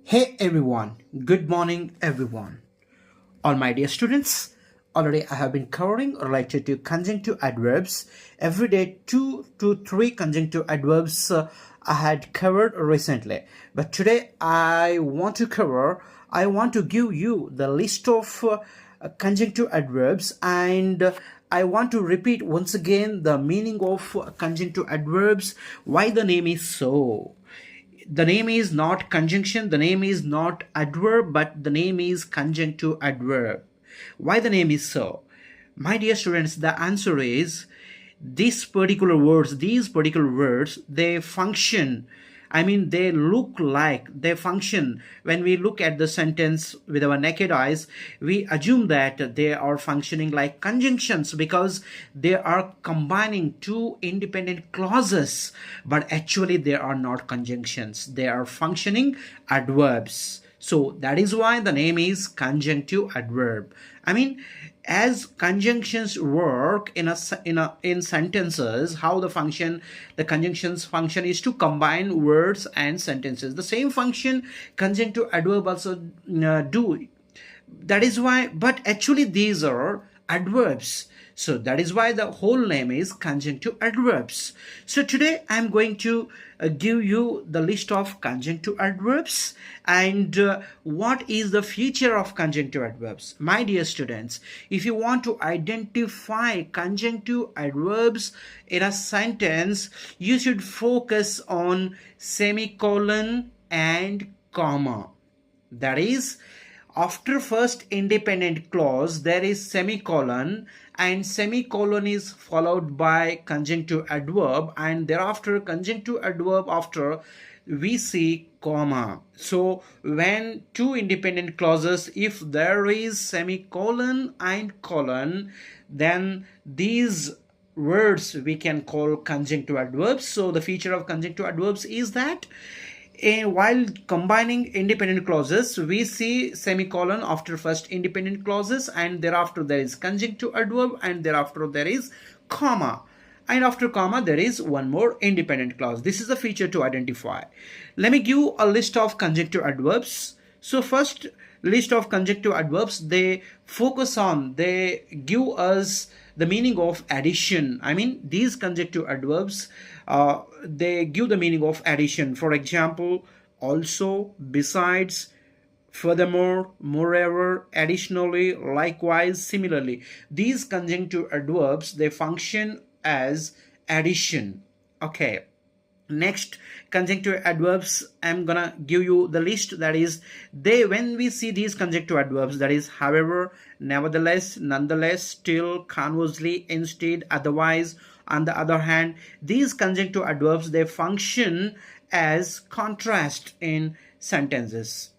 Hey everyone, good morning everyone. All my dear students, already I have been covering related to conjunctive adverbs. Every day 2 to 3 conjunctive adverbs I had covered recently. But today I want to give you the list of conjunctive adverbs and I want to repeat once again the meaning of conjunctive adverbs, why the name is so. The name is not conjunction, the name is not adverb, but the name is conjunctive adverb. Why the name is so? My dear students, the answer is these particular words, they function. I mean, they function. When we look at the sentence with our naked eyes, we assume that they are functioning like conjunctions because they are combining two independent clauses. But actually, they are not conjunctions. They are functioning adverbs. So that is why the name is conjunctive adverb. I mean, as conjunctions work in sentences, how the conjunctions function is to combine words and sentences. The same function conjunctive adverb also do. That is why, but actually these are adverbs. So that is why the whole name is conjunctive adverbs. So today I'm going to give you the list of conjunctive adverbs and what is the feature of conjunctive adverbs. My dear students, if you want to identify conjunctive adverbs in a sentence, you should focus on semicolon and comma. That is, after first independent clause there is semicolon, and semicolon is followed by conjunctive adverb, and thereafter conjunctive adverb after we see comma. So when two independent clauses, if there is semicolon and colon, then these words we can call conjunctive adverbs. So the feature of conjunctive adverbs is that while combining independent clauses, we see semicolon after first independent clauses, and thereafter there is conjunctive adverb, and thereafter there is comma, and after comma there is one more independent clause. This is the feature to identify. Let me give a list of conjunctive adverbs. So first list of conjunctive adverbs, they give us the meaning of addition. I mean, these conjunctive adverbs, they give the meaning of addition. For example, also, besides, furthermore, moreover, additionally, likewise, similarly. These conjunctive adverbs, they function as addition. Okay. Next, conjunctive adverbs, I'm gonna give you the list. That is, when we see these conjunctive adverbs, that is, however, nevertheless, nonetheless, still, conversely, instead, otherwise, on the other hand, these conjunctive adverbs, they function as contrast in sentences.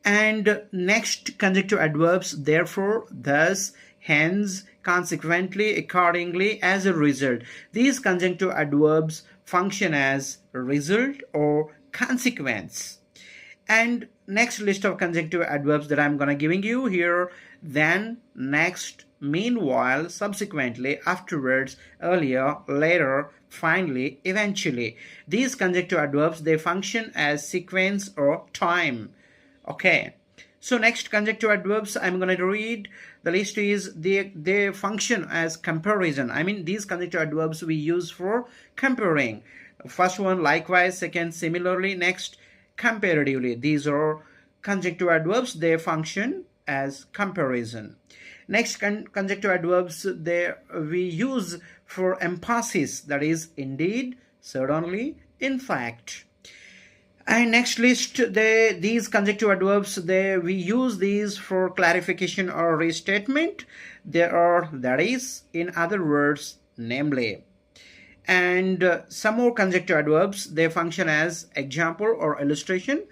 And next, conjunctive adverbs, therefore, thus, hence, consequently, accordingly, as a result. These conjunctive adverbs function as result or consequence. And next list of conjunctive adverbs that I'm gonna giving you here: then, next, meanwhile, subsequently, afterwards, earlier, later, finally, eventually. These conjunctive adverbs, they function as sequence or time. Okay. So next conjunctive adverbs I'm going to read. The list is they function as comparison. I mean, these conjunctive adverbs we use for comparing. First one, likewise. Second, similarly. Next, comparatively. These are conjunctive adverbs. They function as comparison. Next, conjunctive adverbs we use for emphasis. That is, indeed, certainly, in fact. And next list, these conjunctive adverbs, we use these for clarification or restatement. That is, in other words, namely. And some more conjunctive adverbs, they function as example or illustration.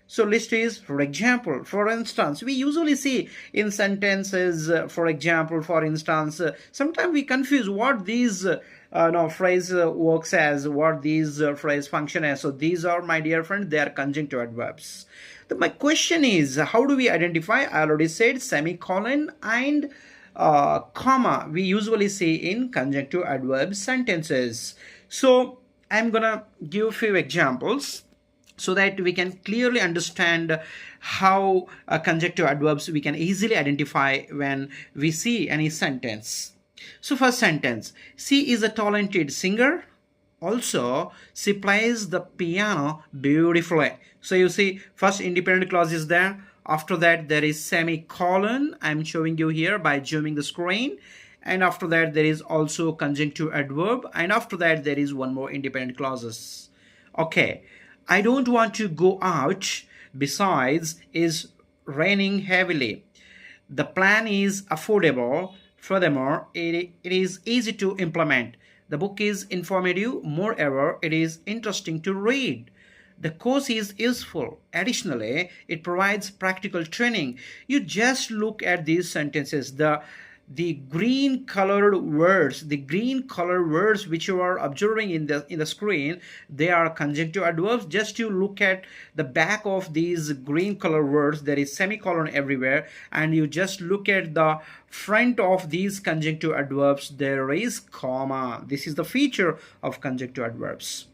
So list is, for example, for instance. We usually see in sentences, for example, for instance. Sometimes we confuse what these phrase works as, what these phrase function as. So these are, my dear friend, they are conjunctive adverbs. My question is, how do we identify? I already said semicolon and comma we usually see in conjunctive adverb sentences. So I'm gonna give a few examples. so that we can clearly understand how conjunctive adverbs we can easily identify when we see any sentence. So first sentence, she is a talented singer. Also, she plays the piano beautifully. So you see, first independent clause is there. After that, there is semicolon. I'm showing you here by zooming the screen. And after that, there is also conjunctive adverb. And after that, there is one more independent clauses. Okay, I don't want to go out. Besides, is raining heavily. The plan is affordable. Furthermore, it is easy to implement. The book is informative. Moreover, it is interesting to read. The course is useful. Additionally, it provides practical training. You just look at these sentences. The green colored words which you are observing in the screen, they are conjunctive adverbs. Just you look at the back of these green color words, there is semicolon everywhere, and you just look at the front of these conjunctive adverbs, there is comma. This is the feature of conjunctive adverbs.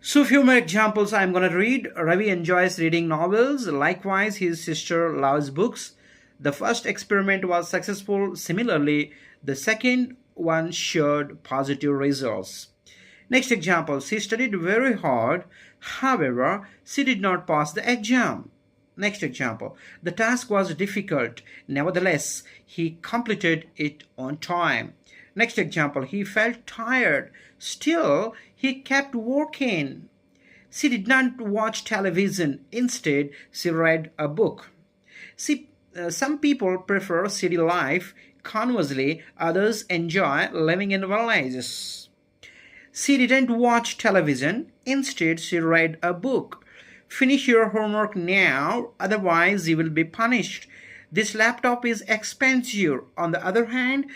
So few more examples I'm going to read. Ravi enjoys reading novels. Likewise, his sister loves books. The first experiment was successful. Similarly, the second one showed positive results. Next example, she studied very hard. However, she did not pass the exam. Next example, the task was difficult. Nevertheless, he completed it on time. Next example, he felt tired. Still, he kept working. She did not watch television. Instead, she read a book. Some people prefer city life. Conversely, others enjoy living in villages. She didn't watch television. Instead, she read a book. Finish your homework now, otherwise you will be punished. This laptop is expensive. On the other hand,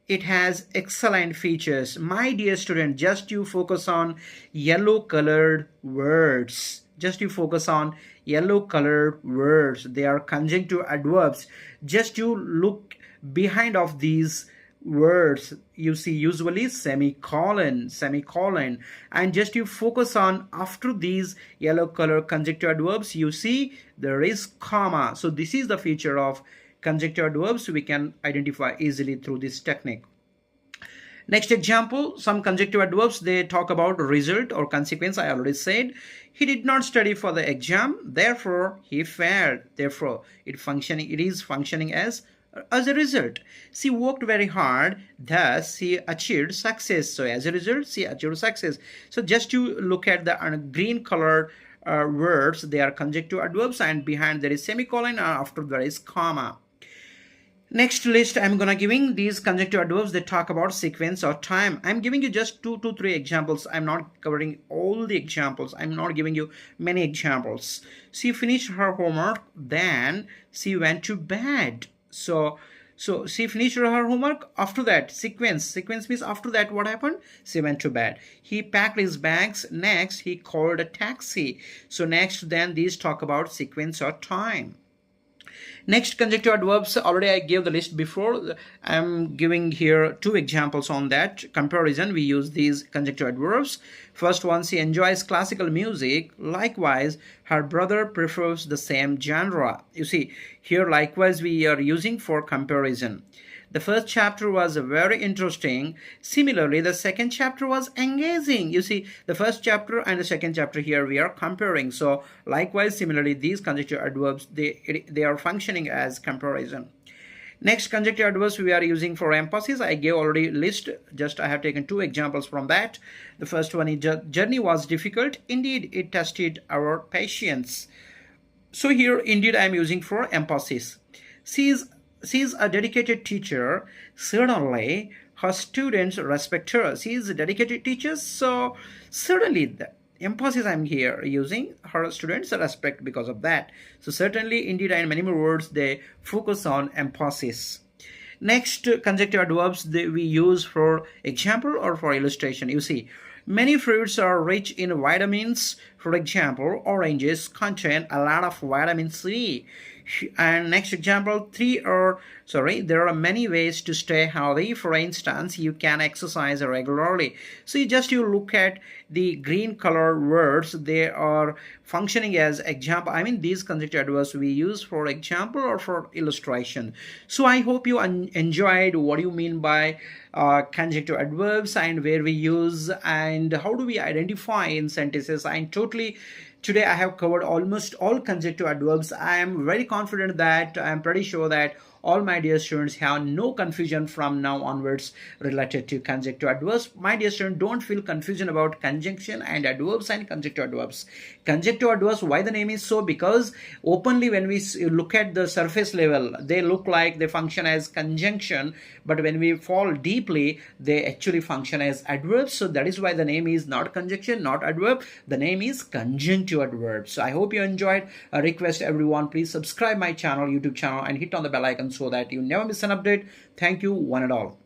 it has excellent features. My dear student, just you focus on yellow colored words. Just you focus on yellow colored words. They are conjunctive adverbs. Just you look behind of these words. You see usually semicolon, and just you focus on after these yellow color conjunctive adverbs, you see there is comma. So this is the feature of conjunctive adverbs we can identify easily through this technique. Next example, some conjunctive adverbs, they talk about result or consequence. I already said he did not study for the exam, therefore he failed. Therefore it is functioning as a result. She worked very hard, thus she achieved success. So as a result, she achieved success. So just to look at the green colored words, they are conjunctive adverbs, and behind there is semicolon, and after there is comma. Next list, I'm gonna giving these conjunctive adverbs that talk about sequence or time. I'm giving you just 2 to 3 examples. I'm not covering all the examples. I'm not giving you many examples. She finished her homework, then she went to bed. So she finished her homework. After that, sequence means after that what happened? She went to bed. He packed his bags. Next, he called a taxi. So next, then these talk about sequence or time. Next, conjunctive adverbs, already I gave the list before. I'm giving here 2 examples on that comparison. We use these conjunctive adverbs. First one, she enjoys classical music. Likewise, her brother prefers the same genre. You see, here likewise we are using for comparison. The first chapter was very interesting. Similarly, the second chapter was engaging. You see, the first chapter and the second chapter here we are comparing. So likewise, similarly, these conjunctive adverbs, they are functioning as comparison. Next conjunctive adverbs we are using for emphasis. I gave already list. Just I have taken 2 examples from that. The first one is journey was difficult. Indeed, it tested our patience. So here, indeed, I am using for emphasis. She is a dedicated teacher. Certainly, her students respect her. She is a dedicated teacher, so certainly the emphasis I'm here using, her students respect because of that. So certainly, indeed, and many more words, they focus on emphasis. Next, conjunctive adverbs we use for example or for illustration. You see, many fruits are rich in vitamins. For example, oranges contain a lot of vitamin C. And next example, there are many ways to stay healthy. For instance, you can exercise regularly. So you look at the green color words, they are functioning as example. I mean, these conjunctive adverbs we use for example or for illustration. So I hope you enjoyed what you mean by conjunctive adverbs and where we use and how do we identify in sentences. And totally today I have covered almost all conjunctive adverbs. I am very confident that I am pretty sure that all my dear students have no confusion from now onwards related to conjunctive adverbs. My dear student, don't feel confusion about conjunction and adverbs and conjunctive adverbs. Conjunctive adverbs, why the name is so? Because openly when we look at the surface level, they look like they function as conjunction, but when we fall deeply, they actually function as adverbs. So that is why the name is not conjunction, not adverb. The name is conjunctive adverbs. So I hope you enjoyed. I request everyone, please subscribe my channel, YouTube channel, and hit on the bell icon so that you never miss an update. Thank you, one and all.